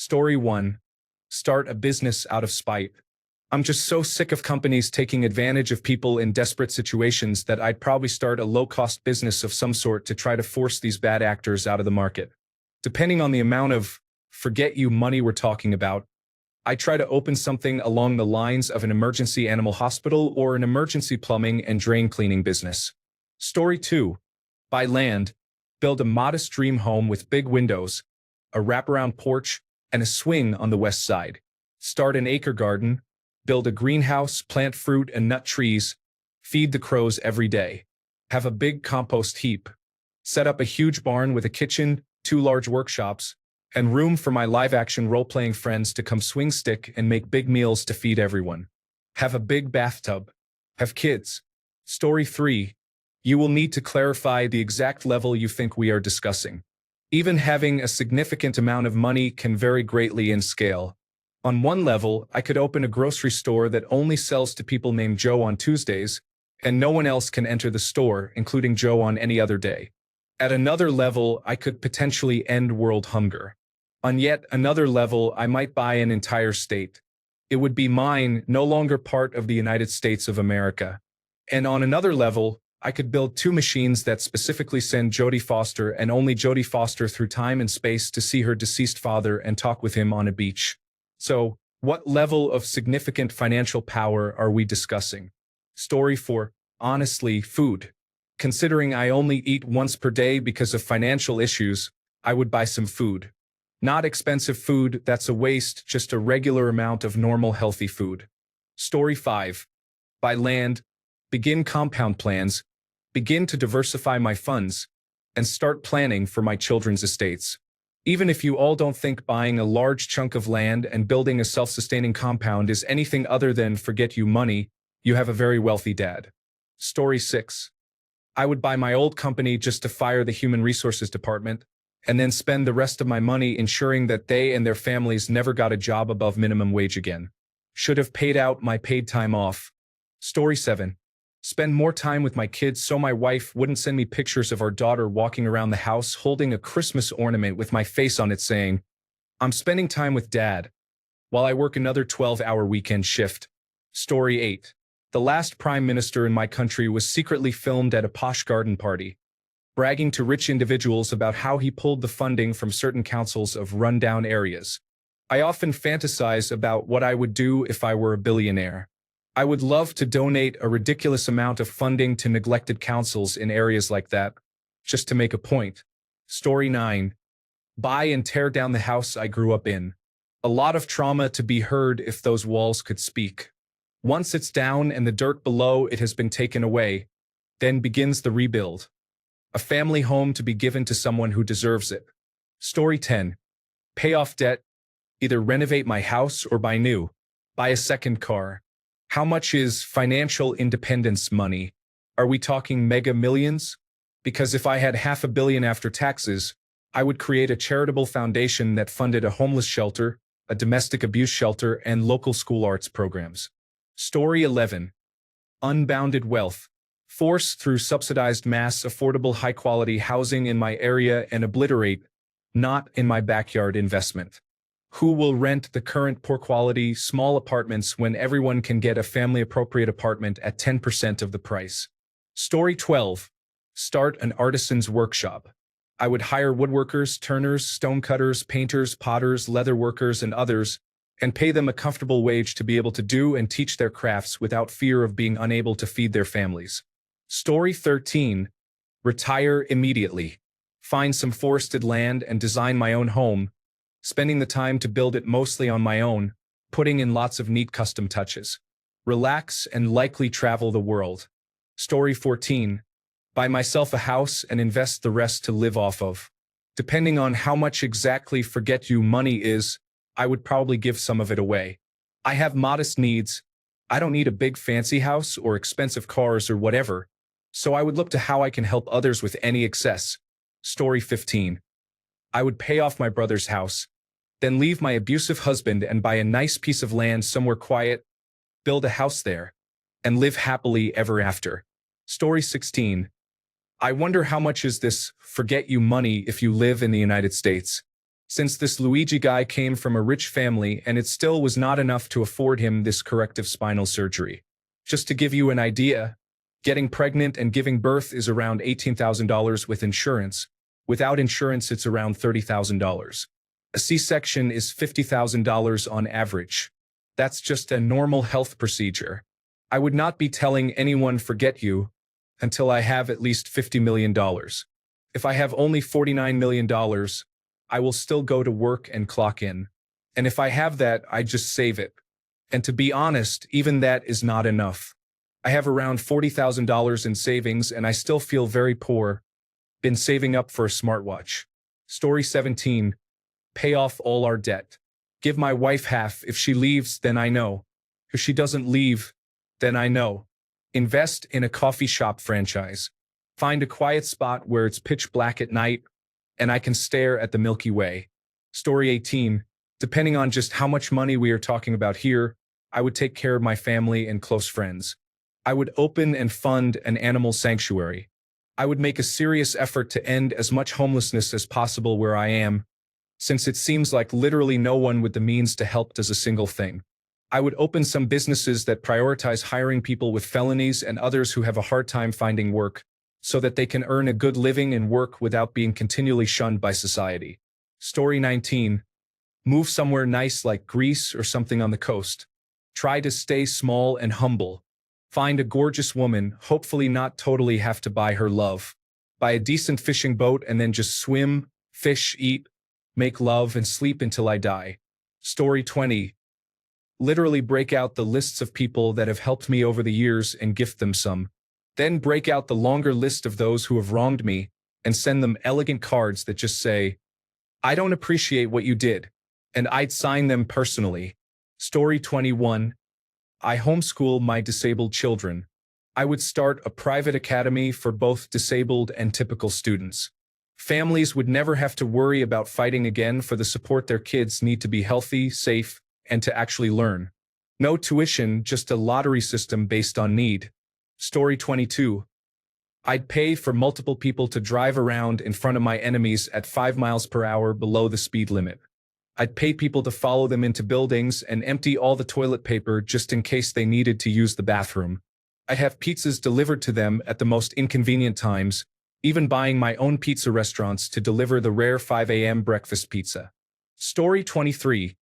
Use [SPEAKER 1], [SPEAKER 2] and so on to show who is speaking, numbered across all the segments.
[SPEAKER 1] Story 1. Start a business out of spite. I'm just so sick of companies taking advantage of people in desperate situations that I'd probably start a low-cost business of some sort to try to force these bad actors out of the market. Depending on the amount of forget you money we're talking about, I try to open something along the lines of an emergency animal hospital or an emergency plumbing and drain cleaning business. Story 2. Buy land. Build a modest dream home with big windows, a wraparound porch, and a swing on the west side. Start an acre garden. Build a greenhouse, plant fruit and nut trees. Feed the crows every day. Have a big compost heap. Set up a huge barn with a kitchen, 2 large workshops, and room for my live-action role-playing friends to come swing stick and make big meals to feed everyone. Have a big bathtub. Have kids. Story 3. You will need to clarify the exact level you think we are discussing. Even having a significant amount of money can vary greatly in scale. On one level, I could open a grocery store that only sells to people named Joe on Tuesdays, and no one else can enter the store, including Joe, on any other day. At another level, I could potentially end world hunger. On yet another level, I might buy an entire state. It would be mine, no longer part of the United States of America. And on another level, I could build 2 machines that specifically send Jodie Foster and only Jodie Foster through time and space to see her deceased father and talk with him on a beach. So, what level of significant financial power are we discussing? Story 4. Honestly, food. Considering I only eat once per day because of financial issues, I would buy some food. Not expensive food that's a waste, just a regular amount of normal healthy food. Story 5. Buy land. Begin compound plans. Begin to diversify my funds. And start planning for my children's estates. Even if you all don't think buying a large chunk of land and building a self-sustaining compound is anything other than forget you money, you have a very wealthy dad. Story 6. I would buy my old company just to fire the human resources department, and then spend the rest of my money ensuring that they and their families never got a job above minimum wage again. Should have paid out my paid time off. Story 7. Spend more time with my kids so my wife wouldn't send me pictures of our daughter walking around the house holding a Christmas ornament with my face on it saying, "I'm spending time with Dad," while I work another 12-hour weekend shift. Story 8. The last prime minister in my country was secretly filmed at a posh garden party, bragging to rich individuals about how he pulled the funding from certain councils of rundown areas. I often fantasize about what I would do if I were a billionaire. I would love to donate a ridiculous amount of funding to neglected councils in areas like that, just to make a point. Story 9. Buy and tear down the house I grew up in. A lot of trauma to be heard if those walls could speak. Once it's down and the dirt below it has been taken away, then begins the rebuild. A family home to be given to someone who deserves it. Story 10. Pay off debt. Either renovate my house or buy new. Buy a second car. How much is financial independence money? Are we talking mega millions? Because if I had $500 million after taxes, I would create a charitable foundation that funded a homeless shelter, a domestic abuse shelter, and local school arts programs. Story 11. Unbounded wealth. Force through subsidized mass affordable high-quality housing in my area and obliterate, not in my backyard investment. Who will rent the current poor-quality, small apartments when everyone can get a family-appropriate apartment at 10% of the price? Story 12. Start an artisan's workshop. I would hire woodworkers, turners, stonecutters, painters, potters, leather workers, and others, and pay them a comfortable wage to be able to do and teach their crafts without fear of being unable to feed their families. Story 13. Retire immediately. Find some forested land and design my own home, spending the time to build it mostly on my own, putting in lots of neat custom touches. Relax and likely travel the world. Story 14. Buy myself a house and invest the rest to live off of. Depending on how much exactly forget you money is, I would probably give some of it away. I have modest needs. I don't need a big fancy house or expensive cars or whatever, so I would look to how I can help others with any excess. Story 15. I would pay off my brother's house, then leave my abusive husband and buy a nice piece of land somewhere quiet, build a house there, and live happily ever after. Story 16. I wonder how much is this forget you money if you live in the United States. Since this Luigi guy came from a rich family and it still was not enough to afford him this corrective spinal surgery. Just to give you an idea, getting pregnant and giving birth is around $18,000 with insurance. Without insurance, it's around $30,000. A C-section is $50,000 on average. That's just a normal health procedure. I would not be telling anyone forget you until I have at least $50 million. If I have only $49 million, I will still go to work and clock in. And if I have that, I just save it. And to be honest, even that is not enough. I have around $40,000 in savings and I still feel very poor. Been saving up for a smartwatch. Story 17. Pay off all our debt. Give my wife half. If she leaves, then I know. If she doesn't leave, then I know. Invest in a coffee shop franchise. Find a quiet spot where it's pitch black at night and I can stare at the Milky Way. Story 18. Depending on just how much money we are talking about here, I would take care of my family and close friends. I would open and fund an animal sanctuary. I would make a serious effort to end as much homelessness as possible where I am, since it seems like literally no one with the means to help does a single thing. I would open some businesses that prioritize hiring people with felonies and others who have a hard time finding work, so that they can earn a good living and work without being continually shunned by society. Story 19. Move somewhere nice like Greece or something on the coast. Try to stay small and humble. Find a gorgeous woman, hopefully not totally have to buy her love. Buy a decent fishing boat and then just swim, fish, eat, make love, and sleep until I die. Story 20. Literally break out the lists of people that have helped me over the years and gift them some. Then break out the longer list of those who have wronged me and send them elegant cards that just say, I don't appreciate what you did, and I'd sign them personally. Story 21. I homeschool my disabled children. I would start a private academy for both disabled and typical students. Families would never have to worry about fighting again for the support their kids need to be healthy, safe, and to actually learn. No tuition, just a lottery system based on need. Story 22. I'd pay for multiple people to drive around in front of my enemies at 5 miles per hour below the speed limit. I'd pay people to follow them into buildings and empty all the toilet paper just in case they needed to use the bathroom. I'd have pizzas delivered to them at the most inconvenient times, even buying my own pizza restaurants to deliver the rare 5 a.m. breakfast pizza. Story 23.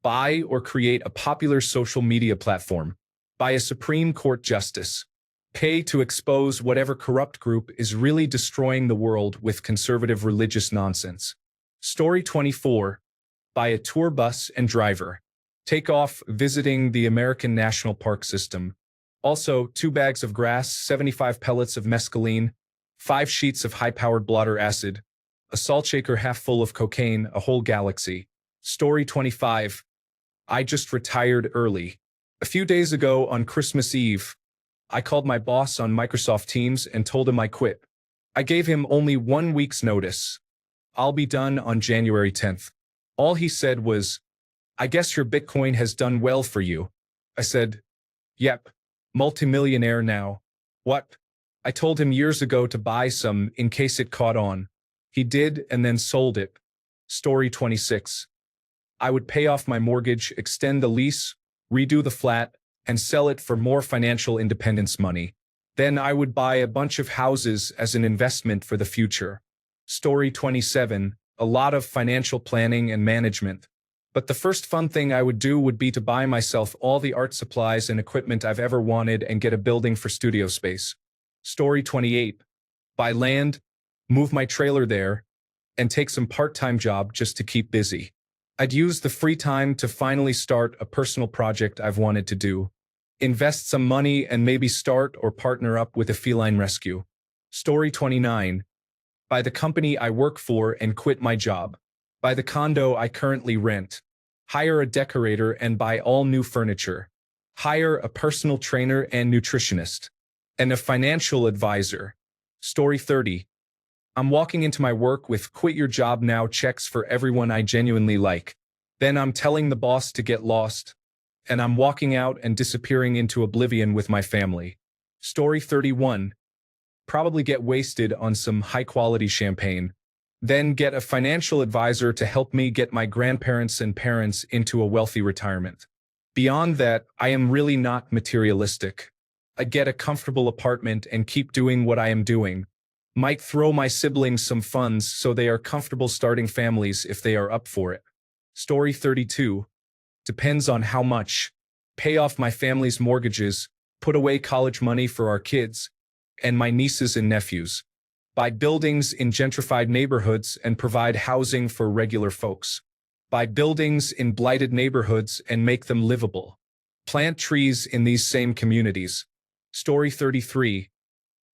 [SPEAKER 1] Buy or create a popular social media platform. Buy a Supreme Court justice. Pay to expose whatever corrupt group is really destroying the world with conservative religious nonsense. Story 24. Buy a tour bus and driver. Take off visiting the American National Park System. Also, 2 bags of grass, 75 pellets of mescaline, 5 sheets of high-powered blotter acid, a salt shaker half full of cocaine, a whole galaxy. Story 25. I just retired early. A few days ago on Christmas Eve, I called my boss on Microsoft Teams and told him I quit. I gave him only 1 week's notice. I'll be done on January 10th. All he said was, I guess your Bitcoin has done well for you. I said, yep, multimillionaire now. What? I told him years ago to buy some in case it caught on. He did and then sold it. Story 26. I would pay off my mortgage, extend the lease, redo the flat, and sell it for more financial independence money. Then I would buy a bunch of houses as an investment for the future. Story 27. A lot of financial planning and management. But the first fun thing I would do would be to buy myself all the art supplies and equipment I've ever wanted and get a building for studio space. Story 28. Buy land, move my trailer there, and take some part-time job just to keep busy. I'd use the free time to finally start a personal project I've wanted to do. Invest some money and maybe start or partner up with a feline rescue. Story 29. Buy the company I work for and quit my job. Buy the condo I currently rent. Hire a decorator and buy all new furniture. Hire a personal trainer and nutritionist. And a financial advisor. Story 30. I'm walking into my work with quit your job now checks for everyone I genuinely like. Then I'm telling the boss to get lost. And I'm walking out and disappearing into oblivion with my family. Story 31. Probably get wasted on some high-quality champagne. Then get a financial advisor to help me get my grandparents and parents into a wealthy retirement. Beyond that, I am really not materialistic. I'd get a comfortable apartment and keep doing what I am doing. Might throw my siblings some funds so they are comfortable starting families if they are up for it. Story 32. Depends on how much. Pay off my family's mortgages, put away college money for our kids, and my nieces and nephews. Buy buildings in gentrified neighborhoods and provide housing for regular folks. Buy buildings in blighted neighborhoods and make them livable. Plant trees in these same communities. Story 33.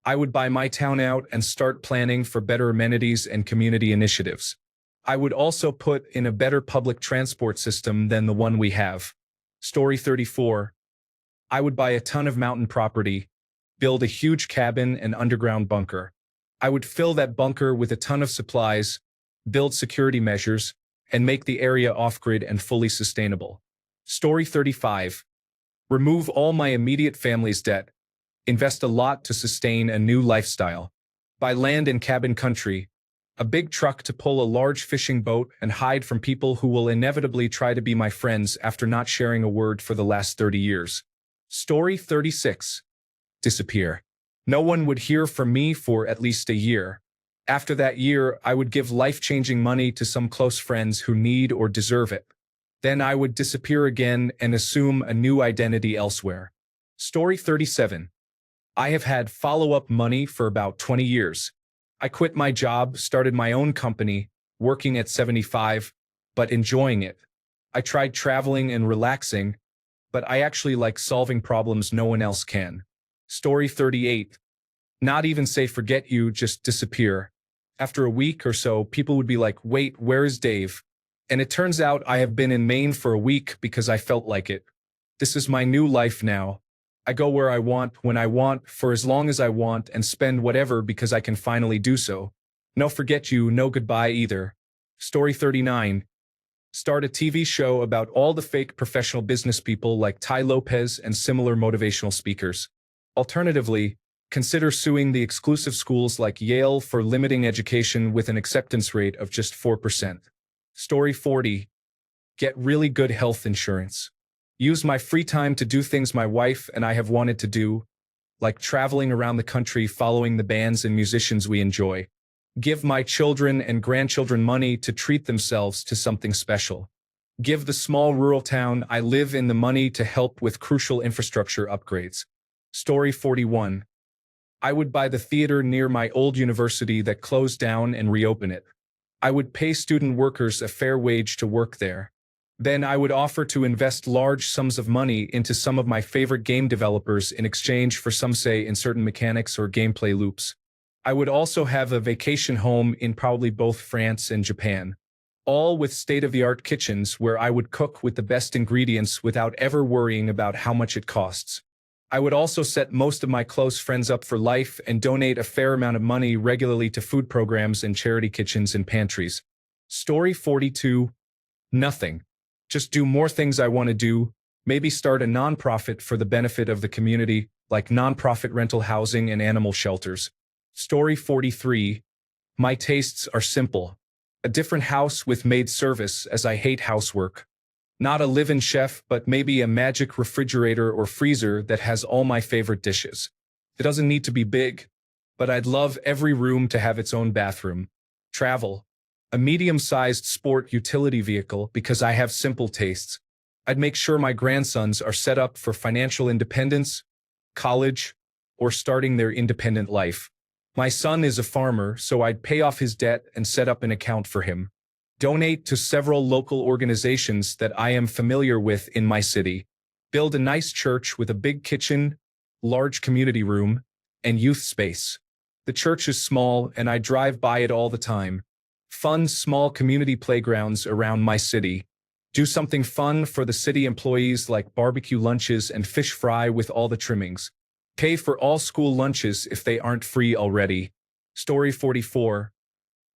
[SPEAKER 1] I would buy my town out and start planning for better amenities and community initiatives. I would also put in a better public transport system than the one we have. Story 34. I would buy a ton of mountain property, build a huge cabin and underground bunker. I would fill that bunker with a ton of supplies, build security measures, and make the area off-grid and fully sustainable. Story 35. Remove all my immediate family's debt. Invest a lot to sustain a new lifestyle. Buy land in cabin country, a big truck to pull a large fishing boat and hide from people who will inevitably try to be my friends after not sharing a word for the last 30 years. Story 36. Disappear. No one would hear from me for at least a year. After that year, I would give life-changing money to some close friends who need or deserve it. Then I would disappear again and assume a new identity elsewhere. Story 37. I have had follow-up money for about 20 years. I quit my job, started my own company, working at 75, but enjoying it. I tried traveling and relaxing, but I actually like solving problems no one else can. Story 38. Not even say forget you, just disappear. After a week or so, people would be like, wait, where is Dave? And it turns out I have been in Maine for a week because I felt like it. This is my new life now. I go where I want, when I want, for as long as I want, and spend whatever because I can finally do so. No forget you, no goodbye either. Story 39. Start a TV show about all the fake professional business people like Tai Lopez and similar motivational speakers. Alternatively, consider suing the exclusive schools like Yale for limiting education with an acceptance rate of just 4%. Story 40. Get really good health insurance. Use my free time to do things my wife and I have wanted to do, like traveling around the country following the bands and musicians we enjoy. Give my children and grandchildren money to treat themselves to something special. Give the small rural town I live in the money to help with crucial infrastructure upgrades. Story 41. I would buy the theater near my old university that closed down and reopen it. I would pay student workers a fair wage to work there. Then I would offer to invest large sums of money into some of my favorite game developers in exchange for some say in certain mechanics or gameplay loops. I would also have a vacation home in probably both France and Japan, all with state-of-the-art kitchens where I would cook with the best ingredients without ever worrying about how much it costs. I would also set most of my close friends up for life and donate a fair amount of money regularly to food programs and charity kitchens and pantries. Story 42. Nothing. Just do more things I want to do, maybe start a nonprofit for the benefit of the community, like nonprofit rental housing and animal shelters. Story 43. My tastes are simple. A different house with maid service, as I hate housework. Not a live-in chef, but maybe a magic refrigerator or freezer that has all my favorite dishes. It doesn't need to be big, but I'd love every room to have its own bathroom. Travel. A medium-sized sport utility vehicle because I have simple tastes. I'd make sure my grandsons are set up for financial independence, college, or starting their independent life. My son is a farmer, so I'd pay off his debt and set up an account for him. Donate to several local organizations that I am familiar with in my city. Build a nice church with a big kitchen, large community room, and youth space. The church is small and I drive by it all the time. Fund small community playgrounds around my city. Do something fun for the city employees like barbecue lunches and fish fry with all the trimmings. Pay for all school lunches if they aren't free already. Story 44.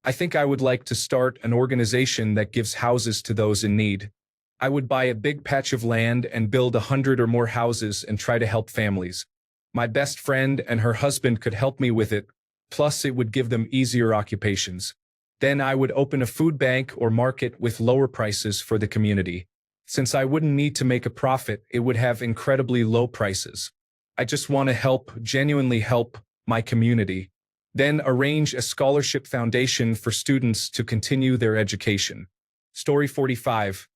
[SPEAKER 1] I think I would like to start an organization that gives houses to those in need. I would buy a big patch of land and build 100 or more houses and try to help families. My best friend and her husband could help me with it, plus it would give them easier occupations. Then I would open a food bank or market with lower prices for the community. Since I wouldn't need to make a profit, it would have incredibly low prices. I just want to help, genuinely help my community. Then arrange a scholarship foundation for students to continue their education. Story 45.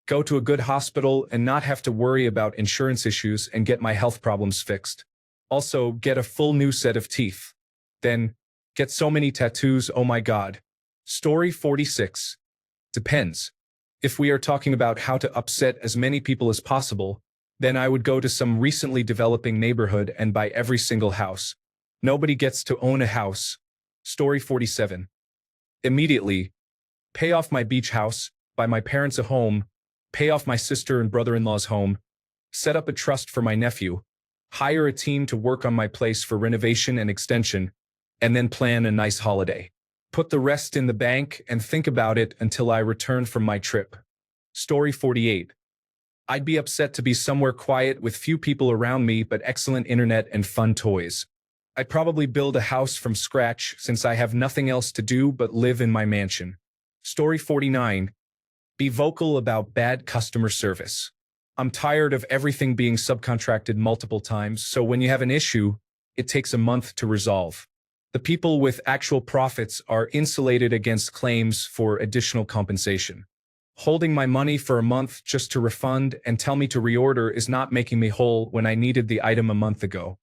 [SPEAKER 1] Go to a good hospital and not have to worry about insurance issues and get my health problems fixed. Also, get a full new set of teeth. Then, get so many tattoos, oh my god. Story 46. Depends. If we are talking about how to upset as many people as possible, then I would go to some recently developing neighborhood and buy every single house. Nobody gets to own a house. Story 47. Immediately, pay off my beach house, buy my parents a home, pay off my sister and brother-in-law's home, set up a trust for my nephew, hire a team to work on my place for renovation and extension, and then plan a nice holiday. Put the rest in the bank and think about it until I return from my trip. Story 48. I'd be upset to be somewhere quiet with few people around me but excellent internet and fun toys. I'd probably build a house from scratch since I have nothing else to do but live in my mansion. Story 49. Be vocal about bad customer service. I'm tired of everything being subcontracted multiple times, so when you have an issue, it takes a month to resolve. The people with actual profits are insulated against claims for additional compensation. Holding my money for a month just to refund and tell me to reorder is not making me whole when I needed the item a month ago.